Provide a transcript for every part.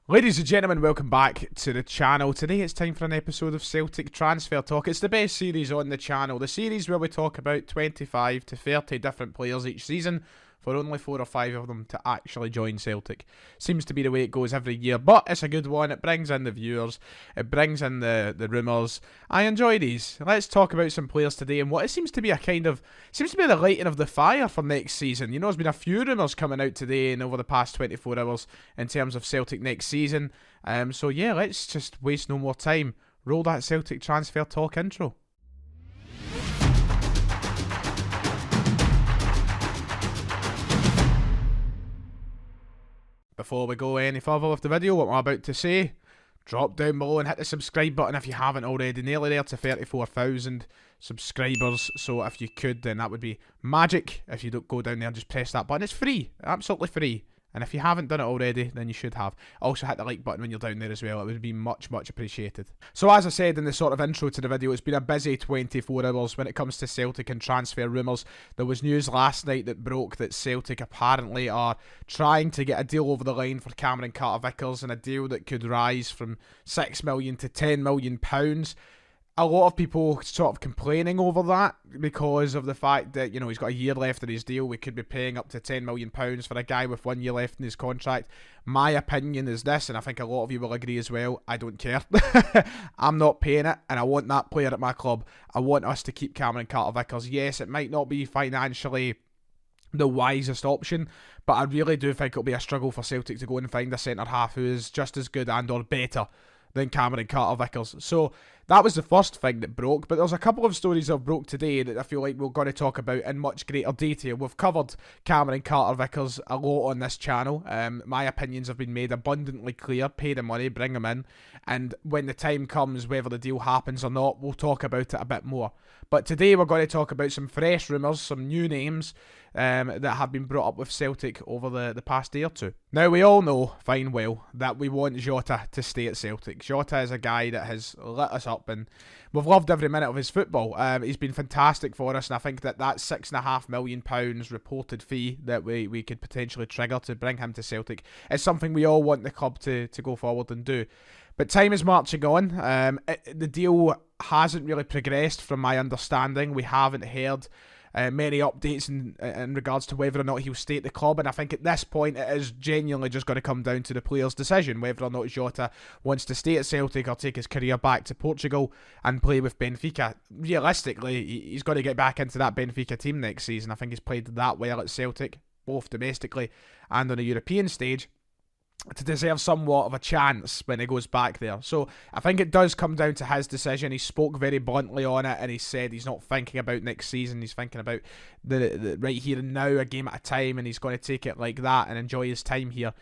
Ladies and gentlemen, welcome back to the channel. Today it's time for an episode of Celtic Transfer Talk. It's the best series on the channel. The series where we talk about 25 to 30 different players each season for only 4 or 5 of them to actually join Celtic. Seems to be the way it goes every year, but it's a good one. It brings in the viewers. It brings in the rumours. I enjoy these. Let's talk about some players today and what it seems to be the lighting of the fire for next season. You know, there's been a few rumours coming out today and over the past 24 hours in terms of Celtic next season. So yeah, let's just waste no more time. Roll that Celtic Transfer Talk intro. Before we go any further with the video, what I'm about to say, drop down below and hit the subscribe button if you haven't already. Nearly there to 34,000 subscribers, so if you could, then that would be magic. If you don't go down there and just press that button, it's free, absolutely free. And if you haven't done it already, then you should have. Also hit the like button when you're down there as well. It would be much, much appreciated. So as I said in the sort of intro to the video, it's been a busy 24 hours when it comes to Celtic and transfer rumours. There was news last night that broke that Celtic apparently are trying to get a deal over the line for Cameron Carter-Vickers, and a deal that could rise from £6 million to £10 million. A lot of people sort of complaining over that because of the fact that, you know, he's got a year left in his deal. We could be paying up to £10 million for a guy with 1 year left in his contract. My opinion is this, and I think a lot of you will agree as well, I don't care. I'm not paying it, and I want that player at my club. I want us to keep Cameron Carter-Vickers. Yes, it might not be financially the wisest option, but I really do think it'll be a struggle for Celtic to go and find a centre-half who is just as good and or better than Cameron Carter-Vickers. So that was the first thing that broke, but there's a couple of stories that have broke today that I feel like we're going to talk about in much greater detail. We've covered Cameron Carter-Vickers a lot on this channel. My opinions have been made abundantly clear. Pay the money, bring him in, and when the time comes, whether the deal happens or not, we'll talk about it a bit more. But today we're going to talk about some fresh rumours, some new names that have been brought up with Celtic over the past day or two. Now, we all know fine well that we want Jota to stay at Celtic. Jota is a guy that has lit us up, and we've loved every minute of his football. He's been fantastic for us, and I think that £6.5 million reported fee that we could potentially trigger to bring him to Celtic is something we all want the club to go forward and do. But time is marching on. The deal hasn't really progressed from my understanding. We haven't heard many updates in regards to whether or not he'll stay at the club, and I think at this point it is genuinely just going to come down to the player's decision whether or not Jota wants to stay at Celtic or take his career back to Portugal and play with Benfica. Realistically, he's got to get back into that Benfica team next season. I think he's played that well at Celtic, both domestically and on a European stage, to deserve somewhat of a chance when he goes back there. So I think it does come down to his decision. He spoke very bluntly on it, and he said he's not thinking about next season. He's thinking about the right here and now, a game at a time, and he's going to take it like that and enjoy his time here.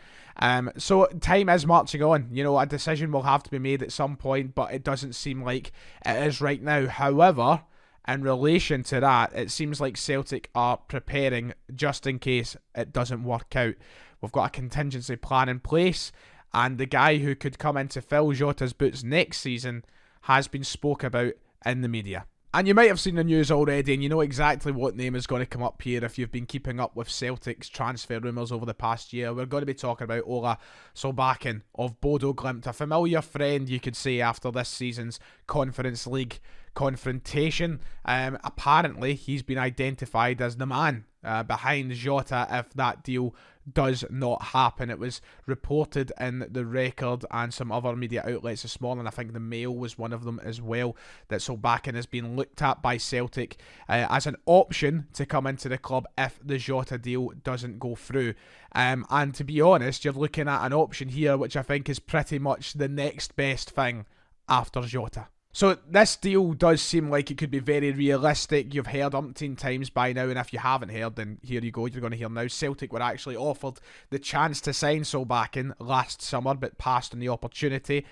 So time is marching on. You know, a decision will have to be made at some point, but it doesn't seem like it is right now. However, in relation to that, it seems like Celtic are preparing just in case it doesn't work out. We've got a contingency plan in place, and the guy who could come in to fill Jota's boots next season has been spoke about in the media. And you might have seen the news already, and you know exactly what name is going to come up here if you've been keeping up with Celtic's transfer rumours over the past year. We're going to be talking about Ola Solbakken of Bodo Glimt, a familiar friend, you could say, after this season's Conference League confrontation. Apparently, he's been identified as the man behind Jota if that deal does not happen. It was reported in the Record and some other media outlets this morning. I think the Mail was one of them as well, that Solbakken has been looked at by Celtic as an option to come into the club if the Jota deal doesn't go through. And to be honest, you're looking at an option here which I think is pretty much the next best thing after Jota. So this deal does seem like it could be very realistic. You've heard umpteen times by now, and if you haven't heard, then here you go, you're going to hear now. Celtic were actually offered the chance to sign Solbakken last summer, but passed on the opportunity.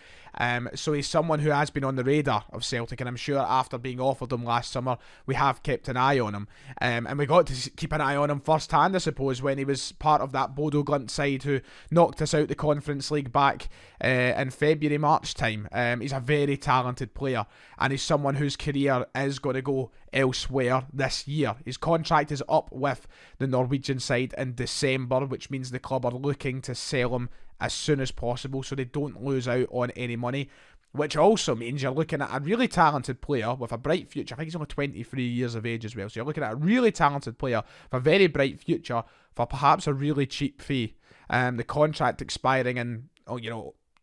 So he's someone who has been on the radar of Celtic, and I'm sure after being offered him last summer, we have kept an eye on him. And we got to keep an eye on him first hand, I suppose, when he was part of that Bodo Glimt side who knocked us out the Conference League back in February, March time. He's a very talented player, and he's someone whose career is going to go elsewhere this year. His contract is up with the Norwegian side in December, which means the club are looking to sell him as soon as possible so they don't lose out on any money, which also means you're looking at a really talented player with a bright future. I think he's only 23 years of age as well, so you're looking at a really talented player with a very bright future for perhaps a really cheap fee. The contract expiring in,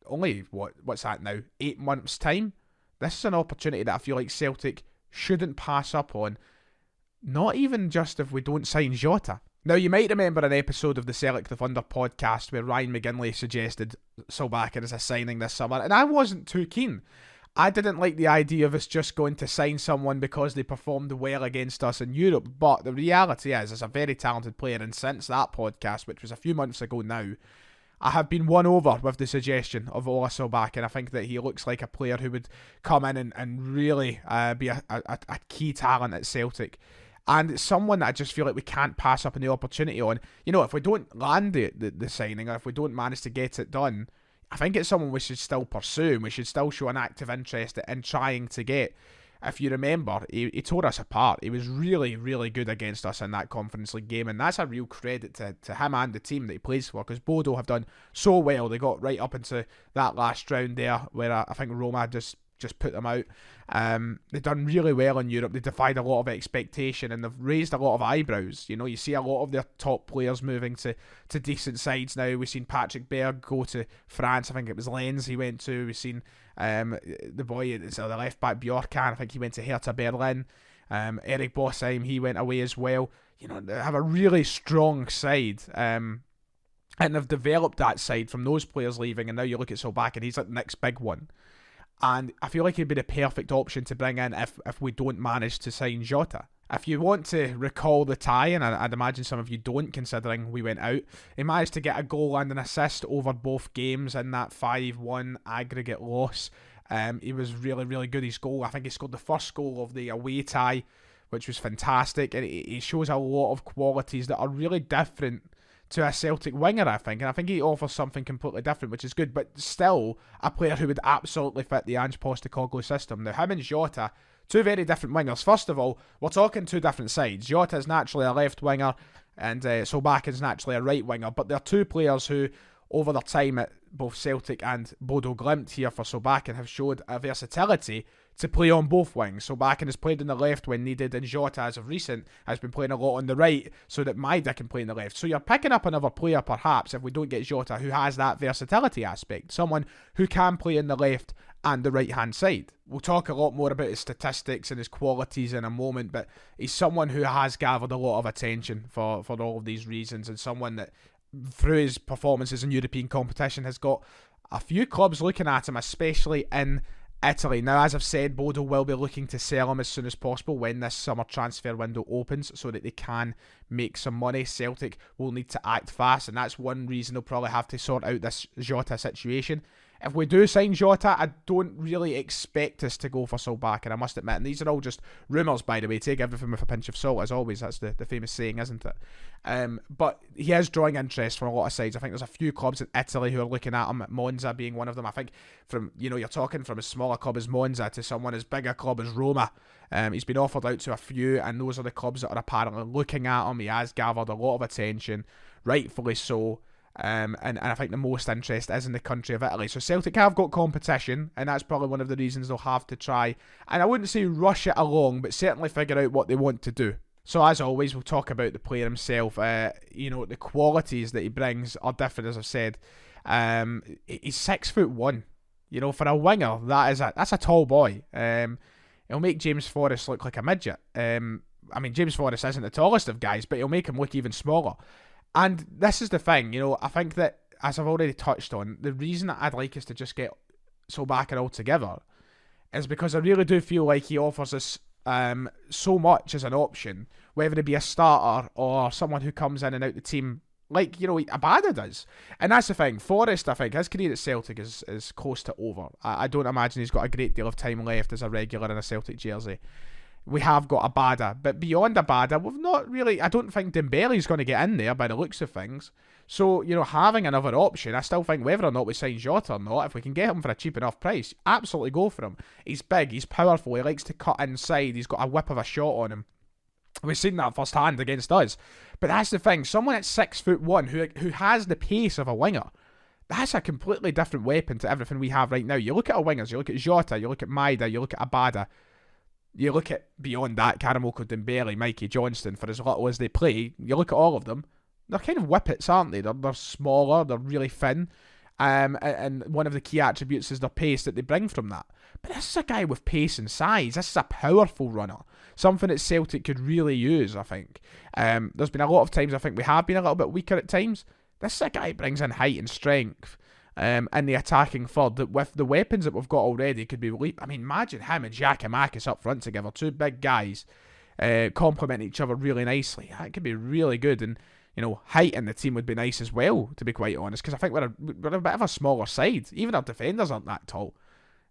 only, what's that now, 8 months' time? This is an opportunity that I feel like Celtic shouldn't pass up on, not even just if we don't sign Jota. Now, you might remember an episode of the Celtic the Thunder podcast where Ryan McGinley suggested Solbakken as a signing this summer, and I wasn't too keen. I didn't like the idea of us just going to sign someone because they performed well against us in Europe, but the reality is, it's a very talented player, and since that podcast, which was a few months ago now, I have been won over with the suggestion of Ola Solbakken. I think that he looks like a player who would come in and really be a key talent at Celtic. And it's someone that I just feel like we can't pass up on the opportunity on. If we don't land the signing, or if we don't manage to get it done, I think it's someone we should still pursue, and we should still show an active interest in trying to get. If you remember, he tore us apart. He was really, really good against us in that Conference League game, and that's a real credit to him and the team that he plays for, because Bodo have done so well. They got right up into that last round there, where I think Roma just put them out. They've done really well in Europe. They defied a lot of expectation, and they've raised a lot of eyebrows. You see a lot of their top players moving to decent sides now. We've seen Patrick Berg go to France. I think it was Lens he went to. We've seen the boy, the left back Bjorkan. I think he went to Hertha Berlin. Eric Bossheim, he went away as well. They have a really strong side. And they've developed that side from those players leaving, and now you look at Solbakken, he's like the next big one. And I feel like he'd be the perfect option to bring in if we don't manage to sign Jota. If you want to recall the tie, and I'd imagine some of you don't, considering we went out, he managed to get a goal and an assist over both games in that 5-1 aggregate loss. He was really, really good. His goal, I think he scored the first goal of the away tie, which was fantastic. And he shows a lot of qualities that are really different to a Celtic winger, I think. And I think he offers something completely different, which is good. But still, a player who would absolutely fit the Ange Postecoglou system. Now, him and Jota, two very different wingers. First of all, we're talking two different sides. Jota is naturally a left winger, and Solbakken is naturally a right winger. But they're two players who, over their time at both Celtic and Bodo Glimt here for Solbakken, have showed a versatility to play on both wings. Solbakken has played on the left when needed, and Jota, as of recent, has been playing a lot on the right so that Maida can play on the left. So you're picking up another player, perhaps, if we don't get Jota, who has that versatility aspect. Someone who can play on the left and the right-hand side. We'll talk a lot more about his statistics and his qualities in a moment, but he's someone who has gathered a lot of attention for all of these reasons, and someone that, through his performances in European competition, has got a few clubs looking at him, especially in Italy. Now, as I've said, Bodo will be looking to sell him as soon as possible when this summer transfer window opens so that they can make some money. Celtic will need to act fast, and that's one reason they'll probably have to sort out this Jota situation. If we do sign Jota, I don't really expect us to go for Solbakken, I must admit. And these are all just rumours, by the way. Take everything with a pinch of salt, as always. That's the famous saying, isn't it? But he is drawing interest from a lot of sides. I think there's a few clubs in Italy who are looking at him, Monza being one of them. I think from, you're talking from as small a club as Monza to someone as big a club as Roma. He's been offered out to a few, and those are the clubs that are apparently looking at him. He has gathered a lot of attention, rightfully so. And I think the most interest is in the country of Italy. So Celtic have got competition, and that's probably one of the reasons they'll have to try, and I wouldn't say rush it along, but certainly figure out what they want to do. So as always, we'll talk about the player himself. The qualities that he brings are different, as I've said. He's 6'1". For a winger, that's a tall boy. He'll make James Forrest look like a midget. James Forrest isn't the tallest of guys, but he'll make him look even smaller. And this is the thing, I think that, as I've already touched on, the reason that I'd like us to just get Solbakken altogether is because I really do feel like he offers us so much as an option, whether it be a starter or someone who comes in and out the team, like, Abada does. And that's the thing. Forrest, I think, his career at Celtic is close to over. I don't imagine he's got a great deal of time left as a regular in a Celtic jersey. We have got Abada, but beyond Abada, we've not really. I don't think Dembele's going to get in there by the looks of things. So, having another option, I still think whether or not we sign Jota or not, if we can get him for a cheap enough price, absolutely go for him. He's big, he's powerful, he likes to cut inside, he's got a whip of a shot on him. We've seen that firsthand against us. But that's the thing, someone at 6'1", who has the pace of a winger, That's a completely different weapon to everything we have right now. You look at our wingers, you look at Jota, you look at Maida, you look at Abada, you look at beyond that, Karamoko, Dembele, Mikey Johnston, for as little as they play, you look at all of them, they're kind of whippets, aren't they? They're smaller, they're really thin, and one of the key attributes is their pace that they bring from that. But this is a guy with pace and size. This is a powerful runner. Something that Celtic could really use, I think. There's been a lot of times I think we have been a little bit weaker at times. This is a guy who brings in height and strength in the attacking third that with the weapons that we've got already could be... I mean, imagine him and Giakoumakis up front together. Two big guys complement each other really nicely. That could be really good. And, you know, height in the team would be nice as well, to be quite honest, because I think we're a bit of a smaller side. Even our defenders aren't that tall.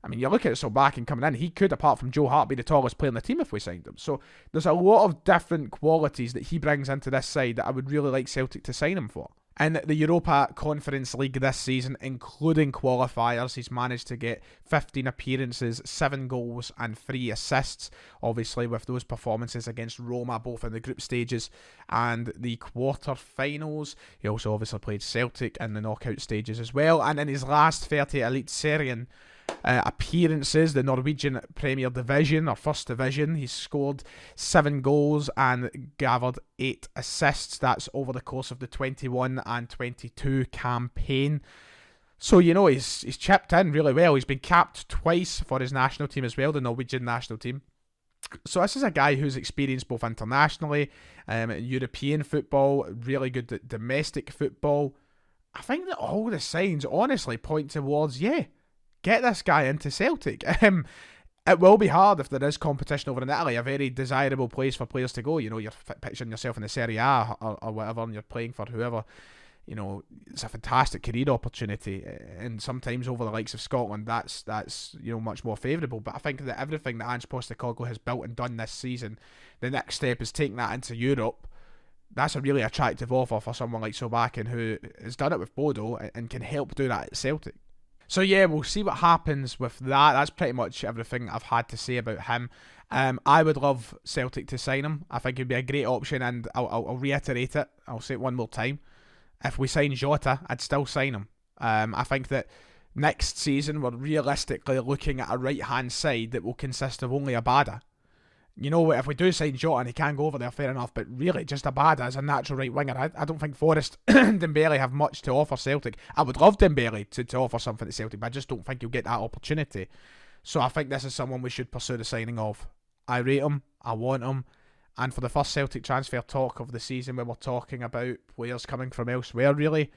I mean, you look at Solbakken coming in, he could, apart from Joe Hart, be the tallest player in the team if we signed him. So there's a lot of different qualities that he brings into this side that I would really like Celtic to sign him for. In the Europa Conference League this season, including qualifiers, he's managed to get 15 appearances, 7 goals and 3 assists. Obviously, with those performances against Roma, both in the group stages and the quarter-finals. He also obviously played Celtic in the knockout stages as well. And in his last 30 Elite Serien appearances, the Norwegian Premier Division, or First Division, he's scored 7 goals and gathered 8 assists. That's over the course of the 21 and 22 campaign. So, you know, he's chipped in really well. He's been capped twice for his national team as well, the Norwegian national team. So this is a guy who's experienced both internationally, European football, really good at domestic football. I think that all the signs honestly point towards, get this guy into Celtic. It will be hard if there is competition over in Italy, a very desirable place for players to go. You know, you're picturing yourself in the Serie A or whatever, and you're playing for whoever. You know, it's a fantastic career opportunity, and sometimes over the likes of Scotland, that's you know, much more favourable. But I think that everything that Ange Postecoglou has built and done this season, the next step is taking that into Europe. That's a really attractive offer for someone like Solbakken, who has done it with Bodo and can help do that at Celtic. So yeah, we'll see what happens with that. That's pretty much everything I've had to say about him. I would love Celtic to sign him. I think it'd be a great option, and I'll reiterate it. I'll say it one more time. If we sign Jota, I'd still sign him. I think that next season we're realistically looking at a right-hand side that will consist of only Abada. You know, if we do sign Jota and he can go over there, fair enough, but really just Abada as a natural right winger. I don't think Forrest and Dembele have much to offer Celtic. I would love Dembele to offer something to Celtic, but I just don't think you'll get that opportunity. So I think this is someone we should pursue the signing of. I rate him, I want him, and for the first Celtic transfer talk of the season, when we're talking about players coming from elsewhere, really,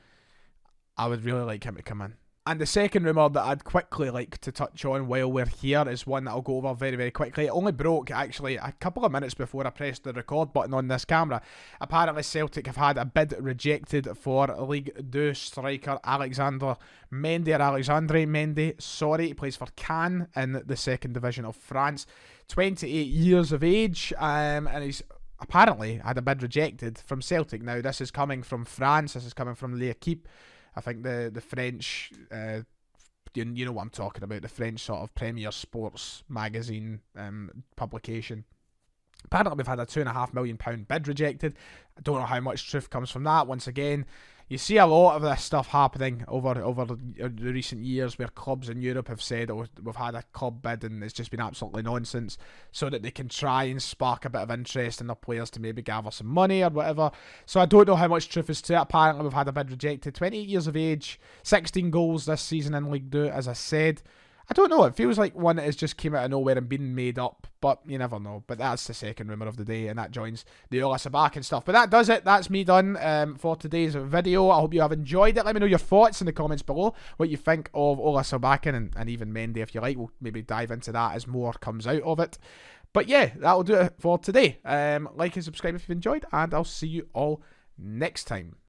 I would really like him to come in. And the second rumour that I'd quickly like to touch on while we're here is one that I'll go over very, very quickly. It only broke, actually, a couple of minutes before I pressed the record button on this camera. Apparently, Celtic have had a bid rejected for Ligue 2 striker Alexandre Mendy. Sorry, he plays for Caen in the second division of France. 28 years of age, and he's apparently had a bid rejected from Celtic. Now, this is coming from France. This is coming from L'Equipe. I think the French, you know what I'm talking about, the French sort of premier sports magazine publication. Apparently we've had a £2.5 million bid rejected. I don't know how much truth comes from that. Once again, you see a lot of this stuff happening over the recent years where clubs in Europe have said, oh, we've had a club bid and it's just been absolutely nonsense, so that they can try and spark a bit of interest in their players to maybe gather some money or whatever. So I don't know how much truth is to it. Apparently we've had a bid rejected. 28 years of age, 16 goals this season in League 2, as I said. I don't know, it feels like one that has just came out of nowhere and been made up, but you never know. But that's the second rumour of the day, and that joins the Ola Solbakken stuff. But that does it. That's me done for today's video. I hope you have enjoyed it. Let me know your thoughts in the comments below, what you think of Ola Solbakken and even Mendy if you like. We'll maybe dive into that as more comes out of it. But yeah, that'll do it for today. Like and subscribe if you've enjoyed, and I'll see you all next time.